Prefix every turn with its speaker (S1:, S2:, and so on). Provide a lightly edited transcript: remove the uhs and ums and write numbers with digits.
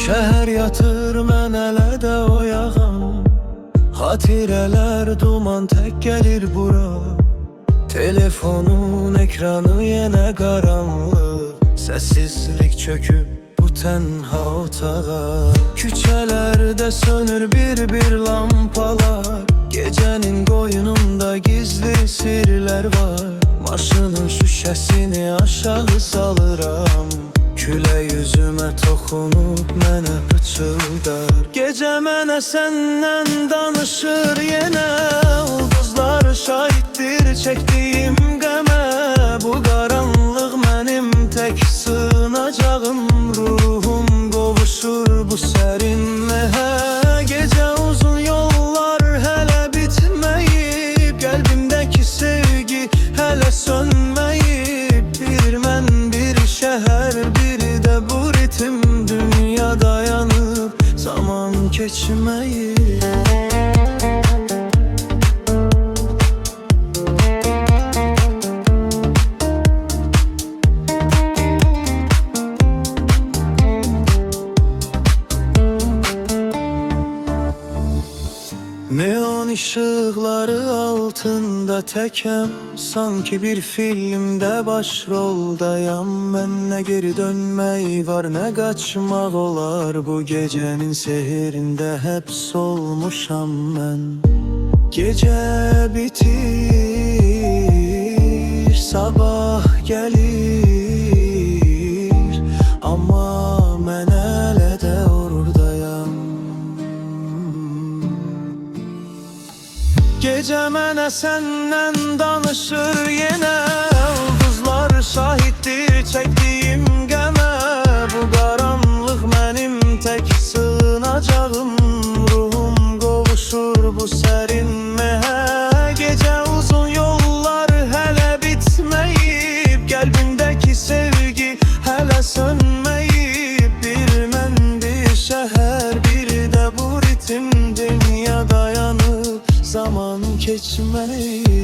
S1: Şəhər yatır, mən hələ də oyağam. Xatirələr duman tək gəlir bura. Telefonun ekranı yenə qaranlıq. Səssizlik çöküb bu tənha otağa. Küçələrdə sönür bir-bir lampalar. Gecənin qoynunda gizli sirlər var. Maşının şüşəsini aşağı salıram. Külək yüzümə toxunub mənə pıçıldar. Gecə mənə səndən danışır yenə. Ulduzlar şahiddir çəkdiyim qəmə. Bu qaranlıq mənim tək sığınacağım. Ruhum qovuşur bu sərin məhə. Gecə uzun yollar hələ bitməyib. Qəlbimdəki sevgi hələ sönməyib. Bir mən, bir şəhər, biri də bu ritim. Dünya dayanıb, zaman keçməyib. Neon ışıqları altında təkəm. Sanki bir filmdə başroldayam. Mən nə geri dönmək var, nə qaçmaq olar. Bu gecənin sehirində həbs olmuşam mən. Gecə bitir, sabah gəlir. Amma mən hələ də oradayam. Gecə mənə səndən danışır yenə. Ulduzlar şahiddir çəkdiyim qəmə. Bu qaranlıq mənim tək sığınacağım. Ruhum qovuşur bu sərin məhə. Gecə uzun yollar hələ bitməyib. Qəlbimdəki sevgi hələ sönməyib. Bir mən, bir şəhər, biri də bu ritim. Dünya dayanıb, zaman keçməyib.